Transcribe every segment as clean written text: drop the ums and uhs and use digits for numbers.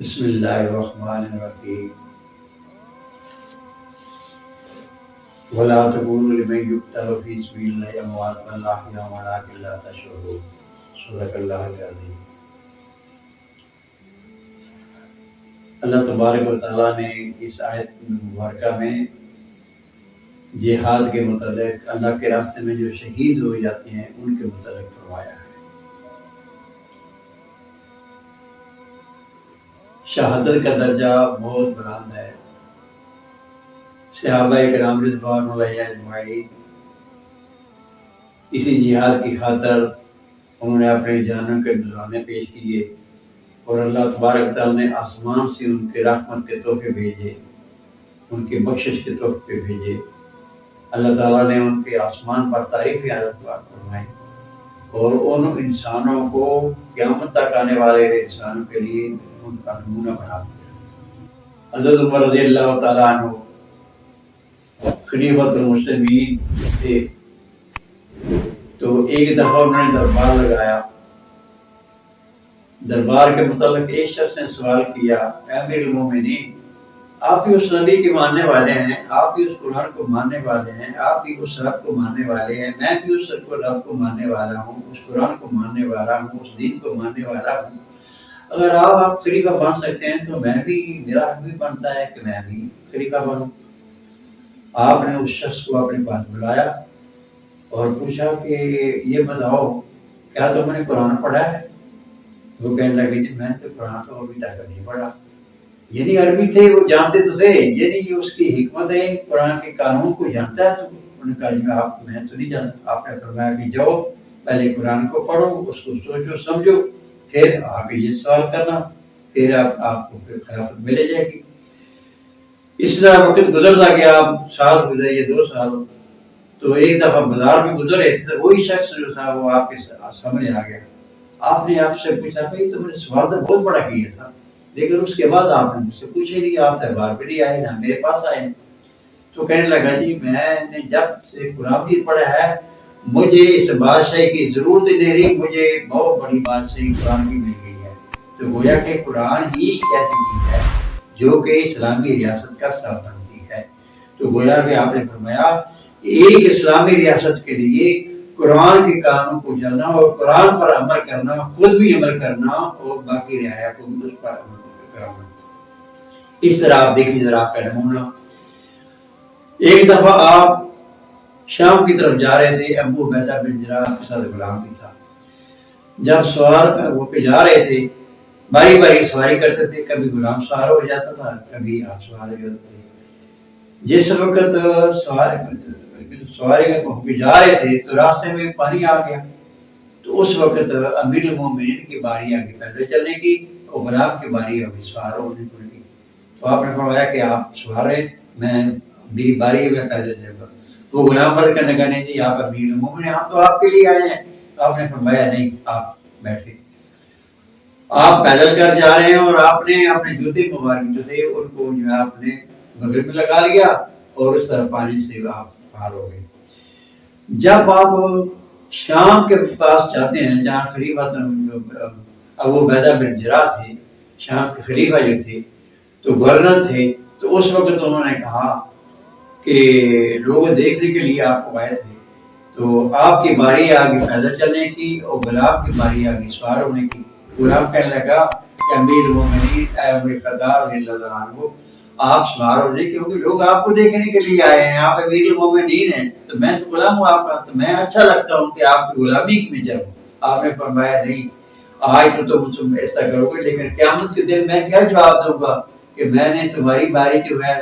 بسم اللہ الرحمن الرحیم ولا تقولوا لمن يقتل في سبيل الله اموات بل احياء ولكن لا تشعرون صدق اللہ العظیم۔ اللہ تبارک و تعالیٰ نے اس آیت مبارکہ میں جہاد کے متعلق اللہ کے راستے میں جو شہید ہو جاتے ہیں ان کے متعلق فرمایا ہے۔ شہادت کا درجہ بہت بلند ہے۔ صحابہ کرام رضوان اللہ اجمعین اسی جہاد کی خاطر انہوں نے اپنے جانوں کے نذرانے پیش کیے اور اللہ تبارک تعالیٰ نے آسمان سے ان کے رحمت کے تحفے بھیجے، ان کی بخشش کے تحفے بھیجے۔ اللہ تعالیٰ نے ان کے آسمان پر تعریف فرمائی اور ان انسانوں کو قیامت تک آنے والے انسانوں کے لیے ان کا نمونہ بنا دیا۔ حضرت عمر رضی اللہ تعالیٰ عنہ خلیفۃ المسلمین تھے، تو ایک دفعہ انہوں نے دربار لگایا۔ دربار کے متعلق ایک شخص نے سوال کیا، اے امیر المومنین، آپ بھی اس نبی کے ماننے والے ہیں، آپ بھی اس قرآن کو ماننے والے ہیں، آپ بھی اس رب کو ماننے والے ہیں، میں بھی اس رب کو ماننے والا ہوں، اس قرآن کو ماننے والا ہوں، اس دین کو ماننے والا ہوں۔ اگر آپ خلیفہ بن سکتے ہیں تو میں بھی، میرا حق بھی بنتا ہے کہ میں بھی خلیفہ بنوں۔ آپ نے اس شخص کو اپنے پاس بلایا اور پوچھا کہ یہ بتاؤ کیا تم نے قرآن پڑھا ہے؟ وہ کہنے لگے جی میں تو قرآن تو ابھی تک نہیں پڑھا۔ یعنی عربی تھے، وہ جانتے تو تھے، یعنی یہ اس کی حکمت ہے، قرآن کے قانون کو جانتا ہے۔ تو انہوں نے کہا جی میں تو نہیں جانتا۔ آپ نے فرمایا کہ جاؤ پہلے قرآن کو پڑھو، اس کو سوچو سمجھو، پھر آگے یہ سوال کرنا، پھر آپ کو پھر خلافت ملے جائے گی۔ اس طرح وقت گزرتا گیا، سال گزرے، یہ 2 سال۔ تو ایک دفعہ بازار میں گزرے تھے، وہی شخص جو تھا وہ آپ کے سامنے آ گیا۔ آپ نے آپ سے پوچھا بھائی تم نے سوال تو بہت بڑا کیا تھا، لیکن اس کے بعد آپ نے مجھ سے پوچھے نہیں، آپ دربار پہ نہیں آئے، نہ میرے پاس آئے۔ تو کہنے لگا جی میں نے جب سے قرآن بھی پڑھا ہے مجھے اس بادشاہی کی ضرورت نہیں رہی، مجھے بہت بڑی بادشاہی قرآن کی مل گئی ہے۔ تو گویا کہ قرآن ہی ایک ایسی چیز ہے جو کہ اسلامی ریاست کا سبب بنتی ہے۔ تو گویا کہ آپ نے فرمایا ایک اسلامی ریاست کے لیے قرآن کے قانون کو جاننا اور قرآن پر عمل کرنا، خود بھی عمل کرنا اور باقی رعایا کو بھی اس پر عمل کرنا۔ اس طرح آپ دیکھیں ذرا آپ کا نمونہ۔ ایک دفعہ آپ شام کی طرف جا رہے تھے، ابو عبیدہ بن جراح کے ساتھ غلام بھی تھا۔ جب سوار وہ پہ جا رہے تھے، باری باری سواری کرتے تھے، کبھی غلام سوار ہو جاتا تھا، کبھی آپ سوار ہو جاتے تھے۔ جس وقت سواری پہ جا رہے تھے تو راستے میں پانی آ گیا، تو اس وقت امیر المومنین کی باری آگے پیدل چلنے کی اور غلام کی باری ابھی سوار ہونے کی۔ تو آپ نے فرمایا کہ آپ سوار ہیں، میری باری میں پیدل جاؤں گا۔ وہ غلام پر کہنے لگا نہیں جی آپ امیر المومنین، ہم تو آپ کے لیے آئے ہیں۔ آپ نے فرمایا نہیں، آپ بیٹھے، آپ پیدل کر جا رہے ہیں اور آپ نے اپنے جوتے مبارک جو تھے ان کو جو ہے آپ نے بغل میں لگا لیا اور اس طرح پانی سے آپ پار ہو گئے۔ جب آپ شام کے پاس جاتے ہیں جہاں خلیفہ ابو عبیدہ بن جراح تھے، شام کے خلیفہ جو تھے تو گورنر تھے، تو اس وقت انہوں نے کہا کہ لوگ دیکھنے کے لیے آپ کو آئے تھے، تو آپ کی باری آ گئی پیدل چلنے کی اور غلام کی باری آ گئی سوار ہونے کی۔ غلام کہنے لگا کہ امیر المومنین اے عمر خطاب رضی اللہ عنہ، آپ سوار ہو جائے کیونکہ لوگ آپ کو دیکھنے کے لیے آئے ہیں، آپ امیر المومنین ہیں، تو میں تو غلام ہوں آپ کا، تو میں اچھا لگتا ہوں کہ آپ کی غلامی میں جاؤں۔ آپ نے فرمایا نہیں، آج تو تم ایسا کرو گے، لیکن قیامت کے دن میں کیا جواب دوں گا کہ میں نے تمہاری باری جو ہے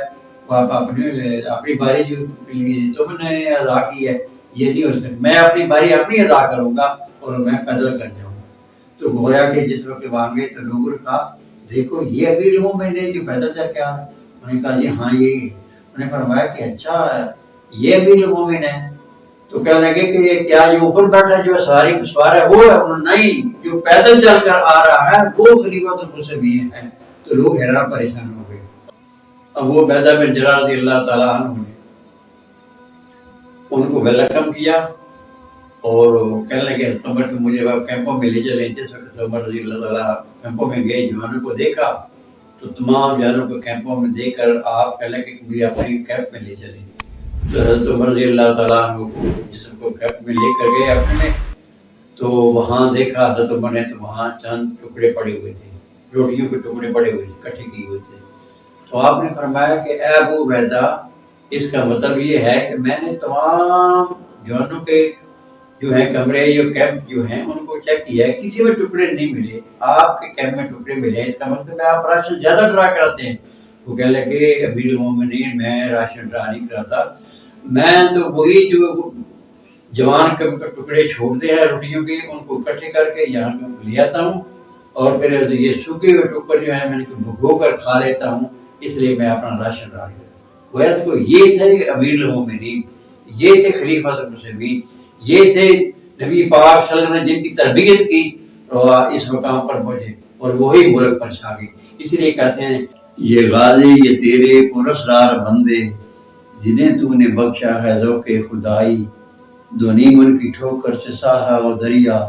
اپنی باری جو تم نے ادا کی ہے یہ نہیں ہو سکتا، میں اپنی باری اپنی ادا کروں گا اور میں پیدل کر جاؤں گا۔ تو گویا کہ جس وقت وہاں گئے تو لوگوں نے کہا دیکھو یہ امیر المومنین جو پیدل چل کے آ رہا ہے۔ انہوں نے کہا جی ہاں یہ۔ انہوں نے فرمایا کہ اچھا یہ امیر المومنین ہے؟ تو کہنے لگے کہ کیا جو اوپر بیٹھا جو سواری کو سوار ہے وہ ہے؟ نہیں، جو پیدل چل کر آ رہا ہے وہ خلیفۃ المسلمین ہے۔ تو لوگ حیران پریشان ہو گئے۔ ابو عبیدہ بن جراح رضی اللہ تعالیٰ عنہ نے ان کو ویلکم کیا اور کہنے لگے عمر مجھے کیمپوں میں لے چلیں۔ جس وقت عمر رضی اللہ تعالیٰ کیمپوں میں گئے، جوانوں کو دیکھا تو تمام جانوں کو کیمپوں میں دے کر آپ کہنے کہ مجھے اپنی کیمپ میں لے چلیں. تو حضرت عمر رضی اللہ تعالیٰ عنہ کو جسم کو کیمپ میں لے کر گئے اپنے میں. تو وہاں دیکھا حضرت عمر نے تو وہاں چند ٹکڑے پڑے ہوئے تھے، روٹیوں کے ٹکڑے پڑے ہوئے تھے، اکٹھے کیے ہوئے تھے. تو آپ نے فرمایا کہ اے ابو عبیدہ، اس کا مطلب یہ ہے کہ میں نے تمام جوانوں کے جو ہے کمرے جو کیمپ جو ہیں ان کو چیک کیا ہے، کسی میں ٹکڑے نہیں ملے، آپ کے کیمپ میں ٹکڑے ملے. اس کا مطلب ہے آپ راشن زیادہ ڈرا کراتے ہیں. وہ کہنے لگے امیر المومنین میں راشن ڈرا نہیں کراتا، میں تو وہی جو جوان کے ٹکڑے چھوڑتے ہیں روٹیوں کے ان کو اکٹھے کر کے یہاں میں لے آتا ہوں اور پھر یہ سوکھے ہوئے ٹکڑے جو ہیں میں بھگو کر کھا لیتا ہوں، اس لیے میں اپنا راشن ڈال کرتا ہوں. گویا تو یہ تھے امیر المومنین، یہ تھے خلیفہ المسلمین، یہ تھے نبی پاک صلی اللہ علیہ وسلم نے جن کی تربیت کی اور اس مقام پر پہنچے اور وہی ملک پر چھا گئے. اسی لیے کہتے ہیں یہ غازی یہ تیرے پرسرار بندے جنہیں تو نے بخشا ہے ذوق خدائی، دو نیم ان کی ٹھوکر سے سہا و دریا،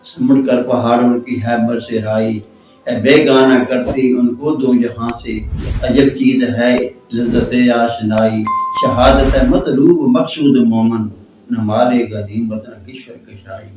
سمٹ کر پہاڑوں کی ہیبت سے رائی، اے بے گانا کرتی ان کو دو جہاں سے، عجب چیز ہے لذت آشنائی، شہادت مطلوب مقصود مومن، نہ مارے گا دین وطن کشور کشائی.